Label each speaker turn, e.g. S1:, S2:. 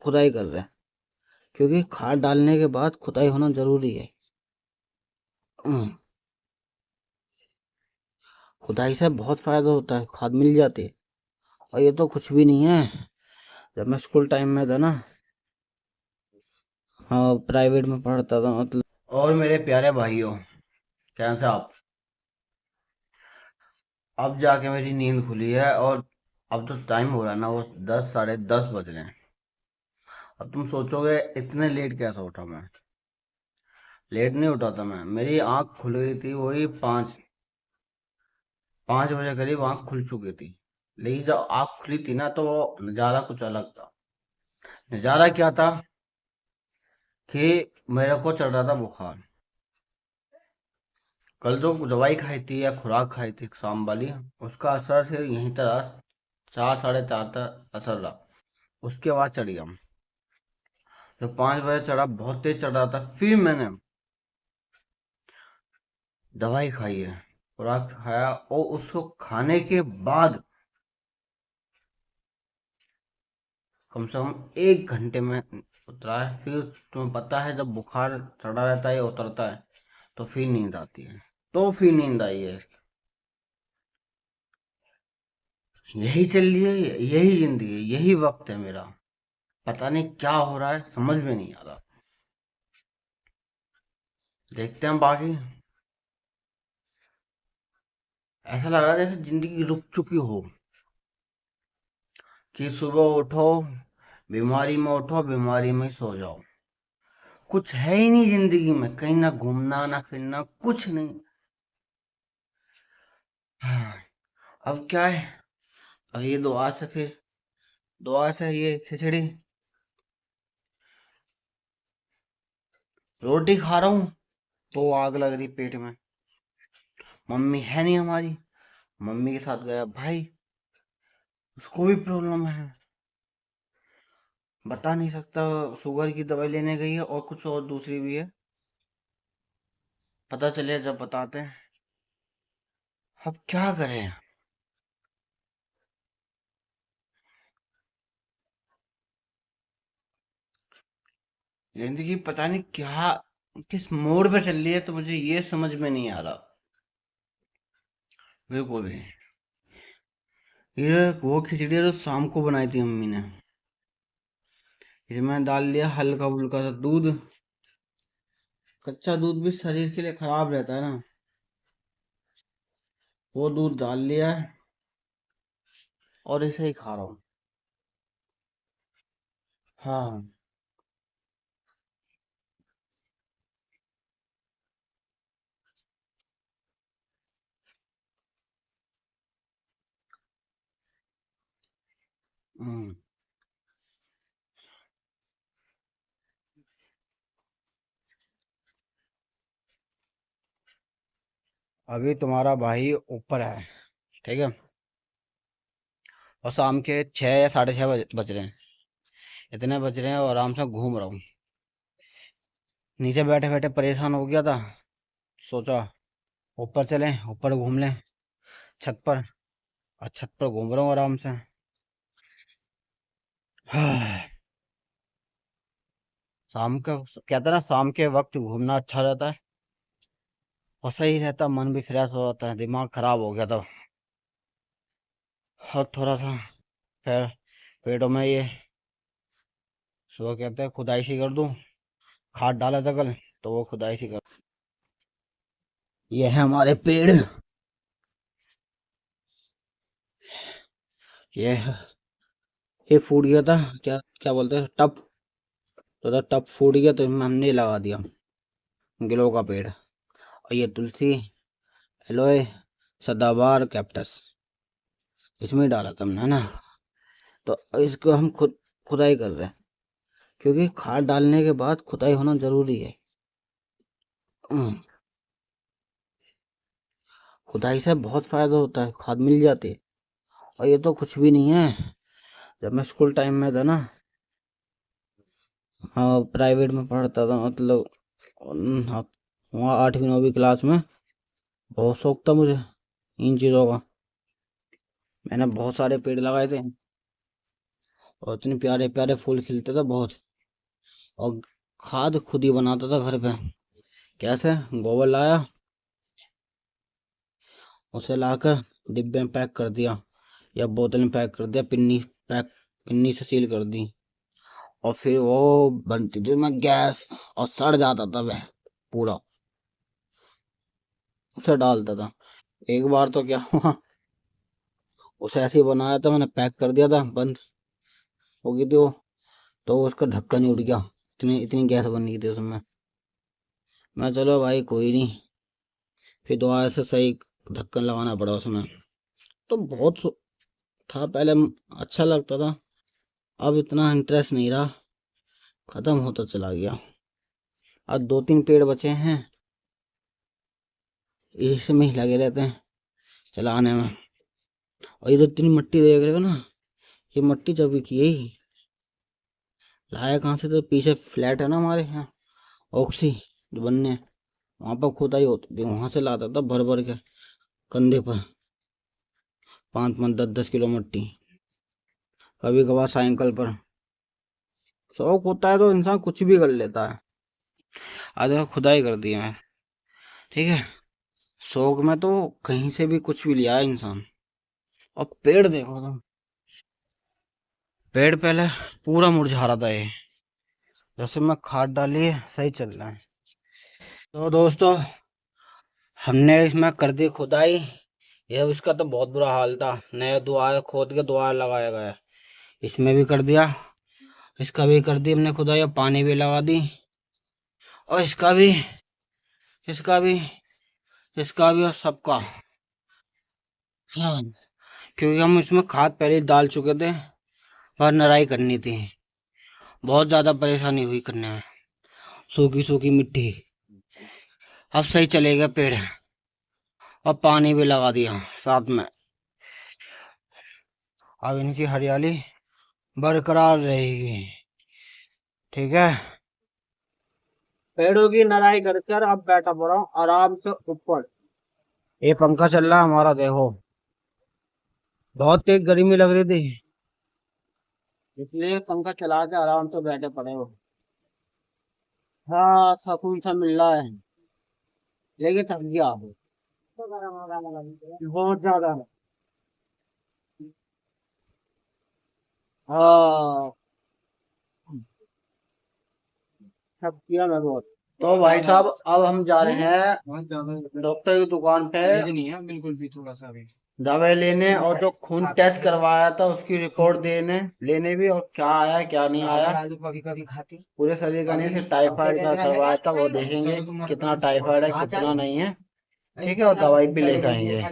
S1: खुदाई कर रहे हैं, क्योंकि खाद डालने के बाद खुदाई होना जरूरी है। हम्म, खुदाई से बहुत फायदा होता है, खाद मिल जाती है। और ये तो कुछ भी नहीं है। जब मैं स्कूल टाइम में था ना, हाँ, प्राइवेट में पढ़ता था मतलब। और मेरे प्यारे भाइयों, कैसे आप? अब जाके मेरी नींद खुली है, और अब तो टाइम हो रहा है ना, वो 10 10:30 बज रहे हैं। अब तुम सोचोगे इतने लेट कैसे उठा मैं? लेट नहीं उठा था मैं, मेरी आंख खुल गई थी वही 5 बजे करीब आंख खुल चुकी थी। लेकिन जब आंख खुली थी ना, तो वो नज़ारा कुछ अलग था। नज़ारा क्या था कि मेरे को चल रहा था बुखार। कल जो दवाई खाई थी या खुराक खाई थी शाम वाली, उसका असर से यहीं तक 4 साढ़े 4 तक असर रहा। उसके बाद चढ़ गया। जब 5 बजे चढ़ा, बहुत तेज चढ़ रहा था, फिर मैंने दवाई खाई है, खुराक खाया, और उसको खाने के बाद कम से कम 1 घंटे में उतरा है। फिर तुम्हें पता है, जब बुखार चढ़ा रहता है, उतरता है, तो फिर नींद आती है। तो फिर नींद आई है। यही चल रही है, यही जिंदगी, यही वक्त है मेरा। पता नहीं क्या हो रहा है, समझ में नहीं आ रहा। देखते हैं बाकी। ऐसा लग रहा है जैसे जिंदगी रुक चुकी हो, कि सुबह उठो, बीमारी में उठो, बीमारी में सो जाओ। कुछ है ही नहीं जिंदगी में, कहीं ना घूमना ना फिरना, कुछ नहीं। हाँ, अब क्या है? अब ये दुआ से ये खिचड़ी रोटी खा रहा हूँ, तो आग लग रही पेट में। मम्मी है नहीं हमारी, मम्मी के साथ गया भाई, उसको भी प्रॉब्लम है। बता नहीं सकता, शुगर की दवाई लेने गई है, और कुछ और दूसरी भी है। पता चले जब बताते हैं। अब क्या करें? जिंदगी पता नहीं क्या, किस मोड़ पे चल रही है, तो मुझे ये समझ में नहीं आ रहा। बिल्कुल भी। ये वो खिचड़ी है जो शाम को बनाई थी मम्मी ने। इसमें डाल लिया हल्का फुल्का सा दूध। कच्चा दूध भी शरीर के लिए खराब रहता है ना, वो दूध डाल लिया है, और इसे ही खा रहा हूँ। हाँ। हम्म। अभी तुम्हारा भाई ऊपर है, ठीक है, और शाम के 6 या 6:30 बज रहे हैं। इतने बज रहे हैं और आराम से घूम रहा हूँ। नीचे बैठे बैठे परेशान हो गया था, सोचा ऊपर चलें, ऊपर घूम लें, छत पर। और छत पर घूम रहा हूँ आराम से। हाँ, शाम का कहता ना, शाम के वक्त घूमना अच्छा रहता है, और सही रहता, मन भी फ्रेश हो जाता है, दिमाग खराब हो गया था। और थोड़ा सा फिर पेटों में ये, सुबह कहते हैं खुदाई सी कर दूं, खाद डाला था कल, तो वो खुदाई सी कर। ये है हमारे पेड़। ये ये फूट गया था, क्या क्या बोलते हैं, टप। तो टप फूट गया, तो इसमें हमने लगा दिया गिलो का पेड़। और ये तुलसी, एलोए, सदाबहार, कैक्टस, इसमें डाला था हमने, है ना। तो इसको हम खुदाई कर रहे हैं, क्योंकि खाद डालने के बाद खुदाई होना जरूरी है। हम्म, खुदाई से बहुत फायदा होता है, खाद मिल जाती है। और ये तो कुछ भी नहीं है। जब मैं स्कूल टाइम में था ना, हाँ, प्राइवेट में पढ़ता था मतलब, हाँ, वहाँ 8वीं 9वीं क्लास में बहुत शौक था मुझे इन चीज़ों का। मैंने बहुत सारे पेड़ लगाए थे, और इतने प्यारे प्यारे फूल खिलते थे बहुत। और खाद खुद ही बनाता था घर पे। कैसे? गोबर लाया, उसे लाकर डिब्बे में पैक कर दिया या बोतल में पैक कर दिया, पिन्नी से सील कर दी। और फिर वो बनती थी मैं गैस, और सड़ जाता था वह पूरा। उसे डालता था। एक बार तो क्या हुआ, उसे ऐसे ही बनाया था मैंने, पैक कर दिया था, बंद हो गई थी वो, तो उसका ढक्कन ही उड़ गया। इतनी इतनी गैस बन गई थी उसमें। मैं चलो भाई कोई नहीं, फिर दोबारा से सही ढक्कन लगाना पड़ा उसमें। तो बहुत था पहले, अच्छा लगता था। अब इतना इंटरेस्ट नहीं रहा, खत्म होता चला गया। आज 2-3 पेड़ बचे हैं, इसमें ही लगे रहते हैं चलाने में। और ये जो इतनी मिट्टी देख रहे हो ना, ये मिट्टी जब की यही लाया कहाँ से, तो पीछे फ्लैट है ना हमारे यहाँ, ऑक्सी जो बनने, वहां पर खुदाई होती थी, वहां से लाता था भर भर के कंधे पर, 5-5, 10-10 किलो मिट्टी। कभी कभार साइकिल पर। शौक होता है तो इंसान कुछ भी कर लेता है। आज देखो खुदाई कर दी मैं, ठीक है, शौक में तो कहीं से भी कुछ भी लिया है इंसान। और पेड़ देखो तुम, पेड़ पहले पूरा मुरझा रहा था ये, जैसे मैं खाद डाली है सही चल रहा है। तो दोस्तों, हमने इसमें कर दी खुदाई। ये इसका तो बहुत बुरा हाल था, नया दोबारा खोद के दोबारा लगाया गया। इसमें भी कर दिया, इसका भी कर दी हमने खुदाई, और पानी भी लगा दी, और इसका भी, इसका भी, इसका भी, और सबका। हाँ, क्योंकि हम इसमें खाद पहले ही डाल चुके थे, और नराई करनी थी। बहुत ज्यादा परेशानी हुई करने में, सूखी सूखी मिट्टी। अब सही चलेगा पेड़, और पानी भी लगा दिया साथ में। अब इनकी हरियाली बरकरार रहेगी, ठीक है। पेड़ों की नराई करकर अब बैठा पड़ा हूँ आराम से ऊपर। ये पंखा चल रहा है हमारा, देखो बहुत तेज गर्मी लग रही थी, इसलिए पंखा चला के आराम से बैठे पड़े हो। हाँ, सुकून सा मिल रहा है, लेकिन थक गया बहुत ज्यादा। हाँ, थक गया मैं बहुत। तो भाई साहब, अब हम जा रहे हैं डॉक्टर की दुकान पे, नहीं है बिल्कुल भी, थोड़ा सा भी दवाई लेने, और जो खून टेस्ट करवाया था उसकी रिपोर्ट देने लेने भी, और क्या आया क्या नहीं आया कभी कभी खाती पूरे शरीर का नहीं, सिर्फ टाइफाइड का करवाया था, वो देखेंगे कितना टाइफाइड है कितना नहीं है, ठीक है, और दवाई भी लेकर आएंगे।